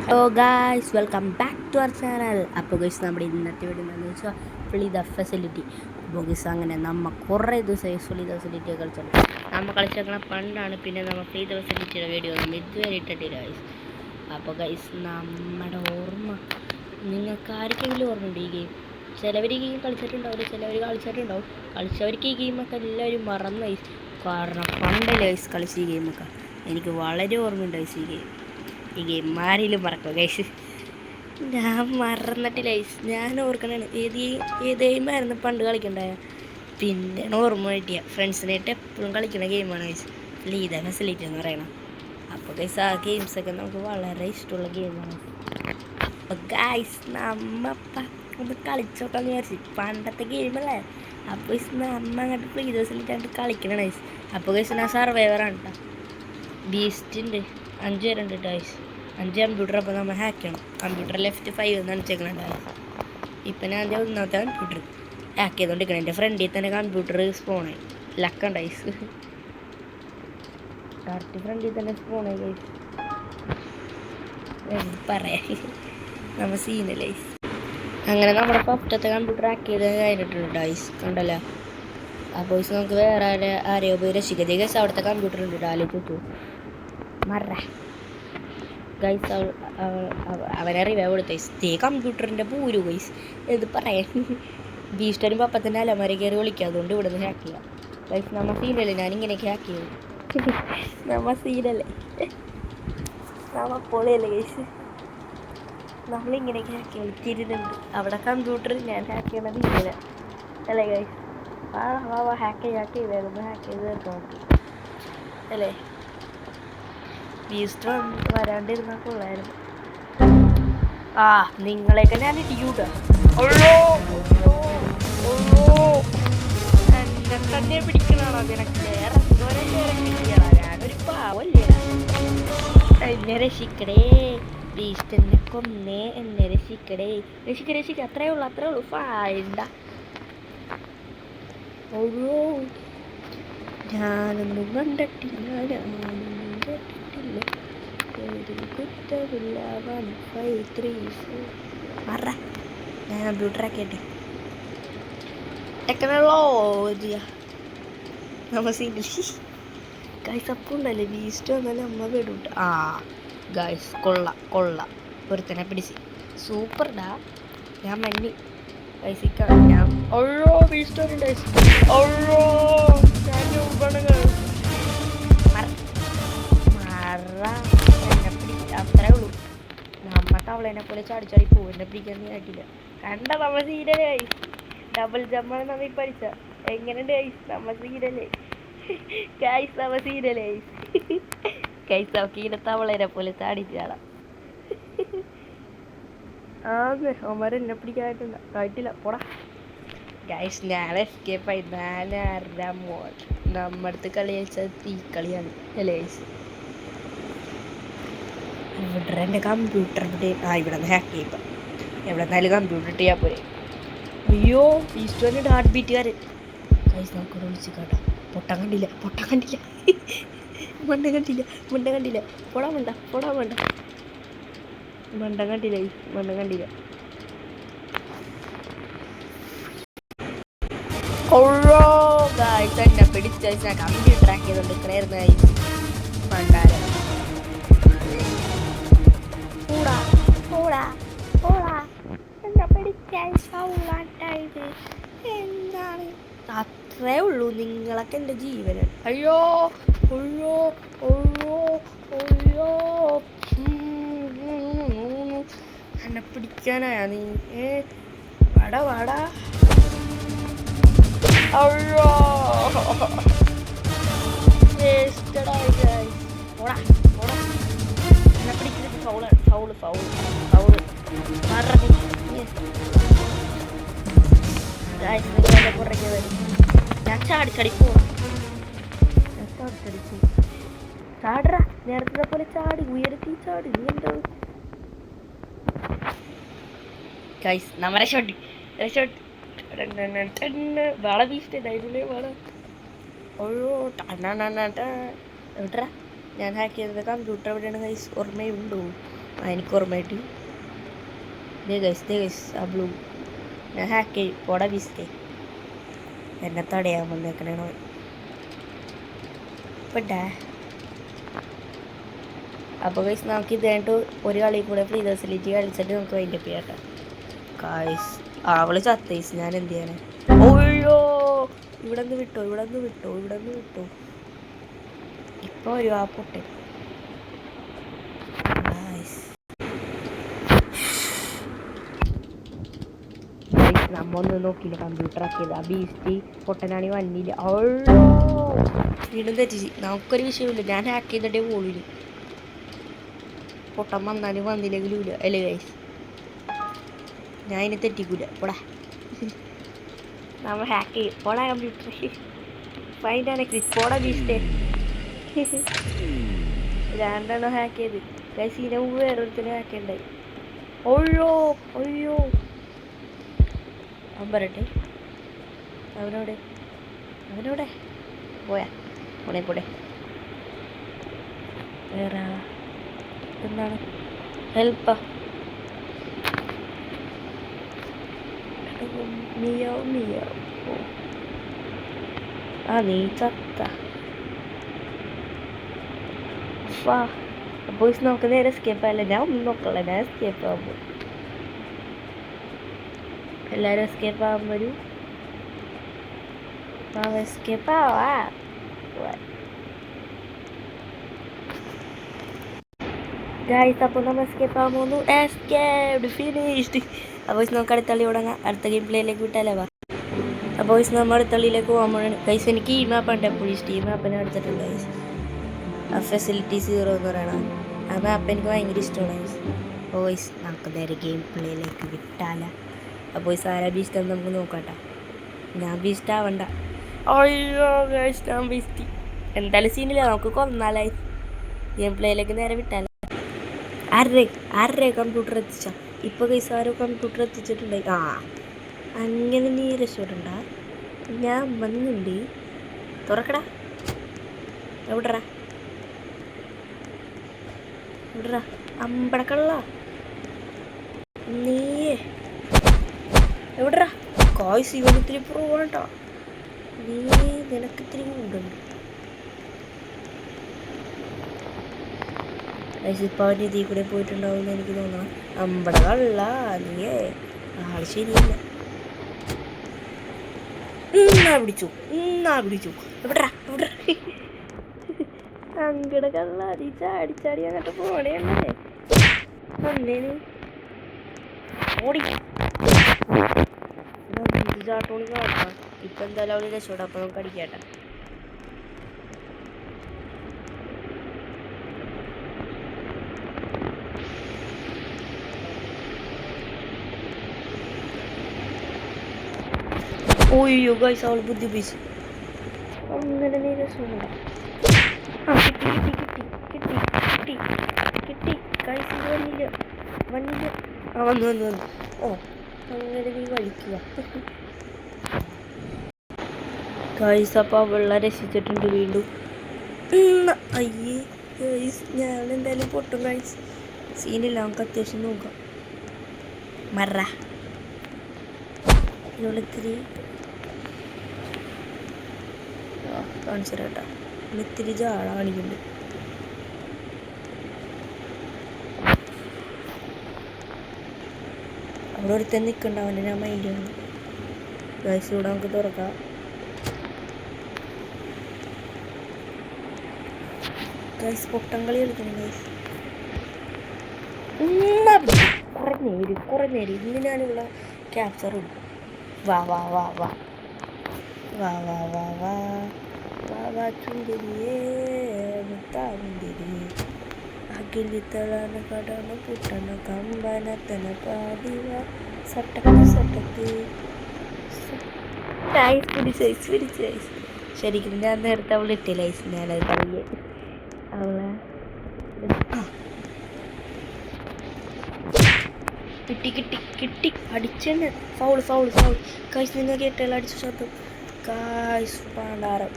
Hello guys, welcome back to our channel. അപ്പോൾ guys, നമ്മുടെ ഇന്നത്തെ വീഡിയോ എന്താണെന്ന് വെച്ചാൽ ഫ്ലീദ ഫെസിലിറ്റി. അപ്പോൾ ഗൈസ്, അങ്ങനെ നമ്മൾ കുറേ ദിവസമായി ഫ്ലീദ ഫെസിലിറ്റിയെ കളിച്ചത്. നമ്മൾ കളിച്ചേക്കണ പണ്ടാണ്. പിന്നെ നമ്മൾ ഫ്ലീദ ഫെസിലിറ്റിയുടെ വീഡിയോ ഒന്നും ഇതുവരെ ഇട്ടിട്ടില്ല ഗൈസ്. അപ്പോൾ ഗൈസ്, നമ്മുടെ ഓർമ്മ നിങ്ങൾക്ക് ആർക്കെങ്കിലും ഓർമ്മയുണ്ട് ഈ ഗെയിം? ചിലവർ ഈ ഗെയിം കളിച്ചിട്ടുണ്ടാവില്ല, ചിലവർ കളിച്ചിട്ടുണ്ടാവും. കളിച്ചവർക്ക് ഈ ഗെയിമൊക്കെ എല്ലാവരും മറന്നു ഗൈസ്. കാരണം പണ്ടല്ലേ ഗൈസ് കളിച്ച ഈ ഗെയിമൊക്കെ. എനിക്ക് വളരെ ഓർമ്മയുണ്ട് ഗൈസ് ഈ ഗെയിം ആരെങ്കിലും മറക്കുക ഗൈസ്? ഞാൻ മറന്നിട്ടില്ല ഗൈസ്. ഞാൻ ഓർക്കണാണ് ഏത് ഗെയിമായിരുന്നു പണ്ട് കളിക്കണ്ടായ. പിന്നെ ഓർമ്മ കിട്ടിയ ഫ്രണ്ട്സിനായിട്ട് എപ്പോഴും കളിക്കുന്ന ഗെയിമാണ് ഗൈസ് ലീദ ഫെസിലിറ്റി എന്ന് പറയണം. അപ്പോൾ ഗൈസ്, ആ ഗെയിംസൊക്കെ നമുക്ക് വളരെ ഇഷ്ടമുള്ള ഗെയിമാണ്. അപ്പോൾ ഗൈസ്, ഒന്ന് കളിച്ചോക്കാന്ന് വിചാരിച്ചു. പണ്ടത്തെ ഗെയിമല്ലേ. അപ്പോൾ ഗൈസ്, അങ്ങോട്ട് ലീദ ഫെസിലിറ്റി കളിക്കണം ഗൈസ്. അപ്പോൾ ഗൈസ്, ഞാൻ സർവൈവറാണ് കേട്ടോ. ബീസ്റ്റിൻ്റെ 5 പേരുണ്ട് ഗൈസ്. 5 കമ്പ്യൂട്ടർ. അപ്പോൾ നമ്മൾ ഹാക്ക് ചെയ്യണം. കമ്പ്യൂട്ടർ ലെഫ്റ്റ് 5 എന്നാണ് വെച്ചേക്കണുണ്ടായി. ഇപ്പം ഞാൻ എൻ്റെ ഒന്നാമത്തെ കമ്പ്യൂട്ടർ ഹാക്ക് ചെയ്തുകൊണ്ടിരിക്കണം. എൻ്റെ ഫ്രണ്ടിൽ തന്നെ കമ്പ്യൂട്ടർ സ്പോണായി. ലക്കുണ്ടായി. കറക്റ്റ് ഫ്രണ്ടിൽ തന്നെ സ്പോണായി ഗൈസ്. പറയാം, നമ്മൾ സീനല്ലേ ഗൈസ്. അങ്ങനെ നമ്മുടെ ഫസ്റ്റത്തെ കമ്പ്യൂട്ടർ ഹാക്ക് ചെയ്ത് കഴിഞ്ഞിട്ടുണ്ട് ഗൈസ്. കണ്ടല്ലോ. അപ്പോൾ നമുക്ക് വേറെ ആരെയോ പോയി രക്ഷിക്കതേ ഗൈസ്. അവിടുത്തെ കമ്പ്യൂട്ടർ ഉണ്ട് ആലോചിച്ചു മറ ഗൈസ്. അവനെ റിവൈവ് കൊടുത്ത ഇതേ കമ്പ്യൂട്ടറിൻ്റെ പൂരു ഗൈസ്. ഇത് പറയാൻ ബീസ്റ്റനും പപ്പത്തിൻ്റെ അലമാര കയറി വിളിക്കുക. അതുകൊണ്ട് ഇവിടെ നിന്ന് ഹാക്ക് ചെയ്യാം ഗൈസ്. നമ്മ സീനല്ലേ, ഞാനിങ്ങനെയൊക്കെ ഹാക്ക് ചെയ്തു. നമ്മ സീനല്ലേ, നമ്മ പൊളിയല്ലേ ഗൈസ്. നമ്മളിങ്ങനെയൊക്കെ ഹാക്ക് ചെയ്യും. തിരുന്നുണ്ട് അവിടെ കമ്പ്യൂട്ടർ. ഞാൻ ഹാക്ക് ചെയ്യണത് ഇങ്ങനെ അല്ലേ ഗൈസ്? ഹാക്ക് ചെയ്തായിരുന്നു. ഹാക്ക് ചെയ്ത് തീർക്കാൻ നോക്കി അല്ലേ? ബീസ്റ്റ് വരാണ്ടിരുന്നാൽ കൊള്ളായിരുന്നു. നിങ്ങളെയൊക്കെ ഞാൻ ഇടിയൂട്ട. എന്നെ തന്നെ പിടിക്കണാണോ നിനക്ക്? വേറെ കിട്ടിയാണോ? ഞാനൊരു പാവല്ലേ. എന്നെ രക്ഷിക്കടേ ബീസ്റ്റ്. എന്നെ കൊന്നേ. എന്നെ രക്ഷിക്കടേ. രക്ഷിക്ക. അത്രേ ഉള്ളൂ. ഫാണ്ട. ഞാനൊന്നും കണ്ടിട്ടില്ല. ഞാൻ കമ്പ്യൂട്ടറൊക്കെ ടെക്നോളജിയാ നമ്മ സീനിൽ ഗൈസ്. അപ്പം ഉണ്ടല്ലേ ബീസ്റ്റ് വന്നാലും അമ്മ പെടും. ഗൈസ്, കൊള്ള ഒരുത്തനെ പിടിച്ച് സൂപ്പർഡാ. ഞാൻ മഞ്ഞി ഗൈസിക്കാണ്. ഞാൻ ബീസ്റ്റ് ഉണ്ട് ഗൈസ്. അത്രേ ഉള്ളൂ. നമ്മക്ക് അവളെന്നെ പോലെ ചാടി പോകും. എന്നെ പിടിക്കാൻ ആയിട്ടില്ല. കണ്ട നമ്മ സീരല്ലേ ഗൈസ്. ഡബിൾ ജമ്പാണ് നമ്മ പഠിച്ച. എങ്ങനെയുണ്ട് ഗൈസ്? നമ്മ സീരല്ലേ ഗൈസ്. നമ്മ സീരല്ലേ ഗൈസ്. നമുക്ക് ഇങ്ങനെ തവളേനെ പോലെ ചാടിച്ചാളാം. അവന്മാരെ എന്നെ പിടിക്കാനായിട്ടില്ല. പോടാ ഗൈസ്. ഞാൻ എസ്കേപ്പായി. ഞാനാരുടെ മോൾ. നമ്മടുത്ത് കളി കളിച്ചത് തീക്കളിയാണ് അല്ലേ ഗൈസ്? ഇവിടെ എൻ്റെ കമ്പ്യൂട്ടർ ഇവിടെ നിന്ന് ഹാക്ക് ചെയ്യിപ്പം. എവിടെ നിന്നാലും കമ്പ്യൂട്ടർ ഇട്ടിയാൽ പോരെ. അയ്യോ, ഈസ്റ്റോൻ്റെ ഹാർട്ട് ബീറ്റുകാരൻ ഗൈസ്. നമുക്കിവിടെ വിളിച്ച് കേട്ടോ. പൊട്ടം കണ്ടില്ല. മണ്ട കണ്ടില്ല. പൊടാൻ വേണ്ട. മണ്ടം കണ്ടില്ല. ഗൈസ്, എന്നെ പിടിച്ച കമ്പ്യൂട്ടർ ഹാക്ക് ചെയ്തോണ്ട് ഇക്കണായിരുന്നു ഗൈസ്. പണ്ടാരം എന്താണ്? അത്രേ ഉള്ളൂ. നിങ്ങളൊക്കെ എൻ്റെ ജീവനാണ്. അയ്യോ എന്നെ പിടിക്കാനായാ നീ? വാടാ. അയ്യോ, പോടാ. എന്നെ പിടിക്കുന്നത് ഫൗള്. പുറകെ വരും. ഞാൻ ചാടി പോവാം. ചാടറാ. നേരത്തെ പോലെ ചാടി ഉയരത്തി ചാടി. നീ എന്താ ഗൈസ്? നമ്മ രക്ഷോട്ട് വള വീശിട്ടായിരുന്നേ. എവിടാ ഞാൻ ഹാക്ക് ചെയ്തത്? കമ്പ്യൂട്ടർ എവിടെയാണ് ഗൈസ്? ഓർമ്മയുണ്ടോ? എനിക്ക് ഓർമ്മയായിട്ട് ദേ ഗൈസ് ആ ബ്ലൂ ഞാൻ ഹാക്ക് ചെയ്യും പോടാ ബീസ്റ്റേ എന്നെ തടയാൻ വന്നേക്കണോ പെട്ടേ. അപ്പോൾ ഗൈസ് നമുക്ക് ഇത് കഴിഞ്ഞിട്ട് ഒരു കളി കൂടെ ഫ്രീ ഫെസിലിറ്റി കളിച്ചിട്ട് നമുക്ക് വൈൻഡ് അപ്പ് ചെയ്യാം ഗൈസ്. അവള് ചത്തൈസ് ഞാൻ എന്ത് ചെയ്യാനാ. ഓയ്യോ ഇവിടെ നിന്ന് വിട്ടോ ഇപ്പൊ ഒരു ആ പൊട്ടെ നമ്മൊന്നും നോക്കിയില്ല കമ്പ്യൂട്ടർ ആക്കിയത് ആ ബീസ്റ്റ് പൊട്ടനാണി വന്നില്ല. ഓയ്യോ വീണ്ടും തെറ്റിച്ച് നമുക്കൊരു വിഷയമില്ല ഞാൻ ഹാക്ക് ചെയ്തിട്ടേ പോളില്ല പൊട്ടൻ വന്നാലും വന്നില്ലെങ്കിലും ഇല്ല അല്ലേ ഗൈസ്. ഞാൻ അതിനെ തെറ്റിക്കൂല പോടാ നമ്മൾ ഹാക്ക് ചെയ്യും പോടാ കമ്പ്യൂട്ടർ ഫൈൻഡാണ് ക്രിസ് പോടാ ബീസ്റ്റേ രണ്ടെണ്ണം ഹാക്ക് ചെയ്ത് ഗൈസ് ഇതിനെ മുമ്പ് വേറൊരുത്തന്നെ ഹാക്ക് ചെയ്യണ്ടായി. ഒയ്യോ അവൻ പറയട്ടെ അവനോടെ പോയാ പോടെ വേറെ എന്താണ് ഹെൽപ്പാ മിയോ ആ നീ ചത്ത ബോയ്സ് നമുക്ക് നേരെ എസ്കേപ്പ് ആയല്ലേ. ഞാൻ ഒന്നും നോക്കല്ല ഞാൻ എസ്കേപ്പ് ആകുമ്പോൾ എല്ലാവരും എസ്കേപ്പ് ആകുമ്പോൾ ഒരു എസ്കേപ്പ് ആവാ ഗൈസ്. അപ്പോൾ നമ്മൾ എസ്കേപ്പ് ആകാൻ പോകുന്നു. Escaped finished. അപ്പോൾ നമുക്ക് അടുത്ത കളി തുടങ്ങാം. അടുത്ത ഗെയിം പ്ലേയിലേക്ക് വിട്ടാലേ വാ. അപ്പോൾ നമ്മൾ അടുത്ത കളിയിലേക്ക് പോകുമ്പോഴാണ് ഗൈസ് എനിക്ക് ഈ മാപ്പാണ് എപ്പോഴും ഇഷ്ടം. ഈ മാപ്പിനെ എടുത്തിട്ടുണ്ട് ഗൈസ്. ആ ഫെസിലിറ്റി 0 എന്ന് പറയണം ആ മാപ്പ് എനിക്ക് ഭയങ്കര ഇഷ്ടമാണ് ഗൈസ്. ഗൈസ് നമുക്ക് നേരെ ഗെയിം പ്ലേയിലേക്ക് വിട്ടാല. അപ്പോൾ ആരാ ബീസ്റ്റ് എന്ന് നമുക്ക് നോക്കട്ടെ. ഞാൻ ബീസ്റ്റ് ആവണ്ട. അയ്യോ ഗൈസ് ഞാൻ ബീസ്റ്റ് എന്തായാലും സീനില്ല നമുക്ക് കൊന്നാലായി. ഗെയിം പ്ലേയിലേക്ക് നേരെ വിട്ടാല. ആരുടെ കമ്പ്യൂട്ടർ എത്തിച്ച ഇപ്പോൾ ഗൈസ് ആരോ കമ്പ്യൂട്ടർ എത്തിച്ചിട്ടുണ്ടായി. ആ അങ്ങനെ നീ രക്ഷപ്പെടണ്ട ഞാൻ വന്നുണ്ട്. തുറക്കടാ എവിടറാ അമ്പടക്കള്ള നീയേ എവിടറാ കായ്സ് ഇവന് ഇത്തിരി പോകണട്ടോ. നീ നിനക്ക് ഇത്തിരി കൊണ്ടുണ്ട് ഇപ്പോൾ അവൻ്റെ ഇതിൽ കൂടെ പോയിട്ടുണ്ടാവുമെന്ന് എനിക്ക് തോന്നണം. അമ്പടക്കള്ള നീയേ ആള് ശരിയല്ല. പിടിച്ചു എവിടറാ അങ്ങടെ കള്ളാടി ചാടി അങ്ങോട്ട് പോണേ വന്നേന് ഓടി ചാട്ടോണി കാണാം. ഇപ്പം എന്തായാലും അവള് രക്ഷപ്പെടാം. അപ്പം നമുക്ക് അടിക്കാട്ടെ. ഓയ്യോ ഗൈസ് അവൾ ബുദ്ധി ഉപയോഗിച്ചു അങ്ങനെ നീ രക്ഷപ്പെടാം. കിട്ടി ഗൈസ് വന്നില്ല ആ വന്നു ഓ അങ്ങനെ നീ വലിക്കുക ഗൈസ്. അപ്പോൾ അവളെ രക്ഷിച്ചിട്ടുണ്ട് വീണ്ടും. അയ്യേ ഗൈസ് ഞാൻ എന്തായാലും പൊട്ടും ഗൈസ്. സീനില്ല നമുക്ക് അത്യാവശ്യം നോക്കാം. മറ ഇവളിത്തിരി കാണിച്ചു തരാം കേട്ടോ. ഇത്തിരി ജാള കാണിക്കുന്നുണ്ട്. അവിടെ ഒരുത്തൻ നിൽക്കണ്ട അവൻ്റെ ഞാൻ മൈൻഡ് ചെയ്യണം ഗൈസ്. ഇവിടെ നമുക്ക് തുറക്കാം. ഗൈസ് പൊട്ടം കളി കളിക്കണം ഗൈസ്. കുറേ നേരം ഇന്ന് ഞാനുള്ള ക്യാപ്ചർ ഇടും. വാ ചുണ്ടിരിയേ മുത്താമുന്തിരി അകിലിത്തളാണ് കടണ പുട്ടണ കമ്പനത്തന പാടിവ സട്ടക്ക് പിടിച്ച് ശരിക്കും ഞാൻ നേരത്തെ അവൾ ഇട്ടില്ല ഐസ്. ഞാനത് കളിയെ അവളെ കിട്ടി അടിച്ചെന്നെ. ഫൗൾ കായ്സ് നിങ്ങൾ കേട്ടല്ല അടിച്ചു ശബ്ദം കായ്സ് പാണ്ടാരം.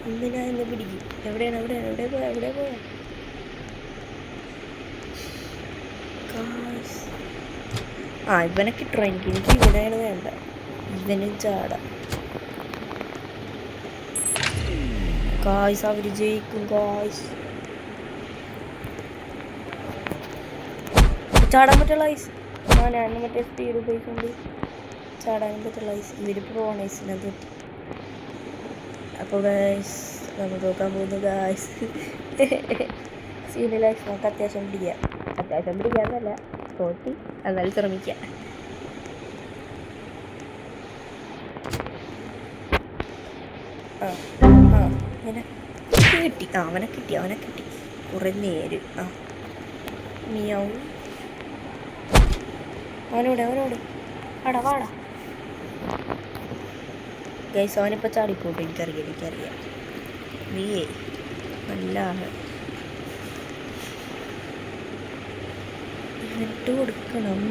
ഇന്ന് ഞാൻ ഇന്ന് പിടിക്കും. എവിടെ പോയാ ആ ഇവനെ കിട്ടണം എനിക്ക് ഇവനാണ് വേണ്ട. ഇവനും ചാടാം. ഗായ്സ് അവർ ജയിക്കും ഗായ്സ്. ചാടാൻ പറ്റുള്ള ഐസ്. ഞാൻ മറ്റേ സ്പീഡ് ഉപയോഗിച്ചുകൊണ്ട് ചാടാനും പറ്റുള്ള ഐസ്. ഇവർ പ്രോൺ ഐസിനെ തൊട്ട്. അപ്പോൾ ഗായ്സ് നമ്മൾ നോക്കാൻ പോകുന്നു ഗായ്സ്. സീനിയൽ ഐസ് നമുക്ക് അത്യാവശ്യം പിടിക്കാമെന്നല്ല തോട്ടി എന്നാലും ശ്രമിക്കാം. അവനെ കിട്ടി കുറേ നേര്. മിയാവും. അവനോട് വാടാ ഗൈസ്. അവനിപ്പോൾ ചാടിപ്പോട്ട് എനിക്കറിയാം. നീയേ നല്ല ആള്. ഇട്ട് കൊടുക്കണം.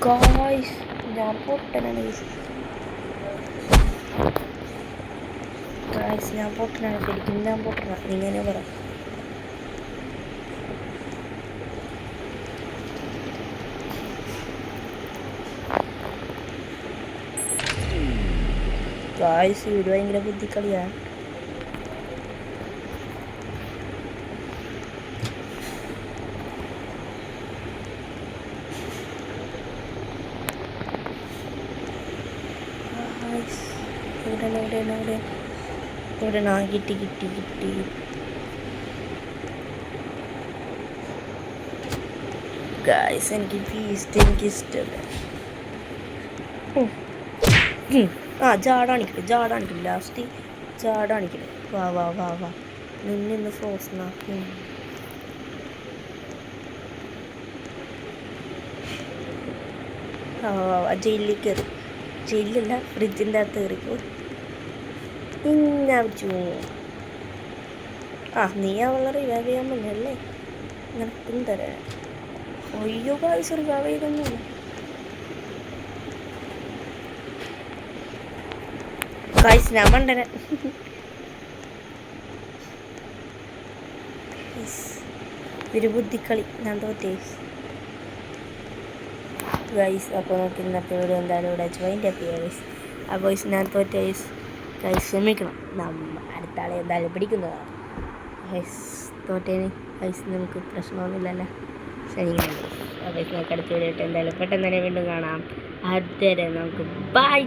ഗായ്സ് ഞാൻ പൊട്ടനാണ്. ശരിക്കും ഞാൻ പൊട്ടണ. ഇങ്ങനെ പറ. ഗായ്സ് ഇത് ഭയങ്കര ബുദ്ധിക്കളിയാണ്. ഇവിടെ കിട്ടി ഗായ്സ്. എനിക്ക് ഫീസ്റ്റ് എനിക്കിഷ്ടമല്ല. ജാടാണിക്കില്ല ലാസ്റ്റ് ജാടാണിക്കില്ല. വാ നിന്നിന്ന് ഫ്രോസനാക്കി. ജയിലിൽ കയറി. ജയിലിലല്ല ഫ്രിഡ്ജിൻ്റെ അകത്ത് കയറിപ്പോ. പിടിച്ചു. നീ അവളെ റിവൈവ് ചെയ്യാൻ പറ്റല്ലേ? നിനക്കും തരാം. ഒയ്യോ ഗായ്സ് റിവൈവ് ചെയ്തൊന്നുമില്ല. ഗായ്സ് ഞാൻ മണ്ടന. ഒരു ബുദ്ധിക്കളി ഞാൻ തോറ്റേ ഗൈസ്. അപ്പോൾ നമുക്ക് ഇന്നത്തെ വീഡിയോ എന്തായാലും ഇവിടെ വെച്ച് വൈൻഡ് അപ്പ് ചെയ്യാം ഗൈസ്. അപ്പോൾ ഞാൻ തോറ്റ ഗൈസ് ക്ഷമിക്കണം. അടുത്ത ആളെ എന്തായാലും പിടിക്കുന്നതാണ് ഗൈസ്. തോറ്റേന് ഗൈസ് നമുക്ക് പ്രശ്നമൊന്നുമില്ലല്ലോ. ക്ഷമിക്കണം ഗൈസ്. അപ്പോൾ നമുക്ക് അടുത്ത വീഡിയോ ആയിട്ട് എന്തായാലും പെട്ടെന്ന് തന്നെ വീണ്ടും കാണാം. അതുവരെ നമുക്ക് ബൈ.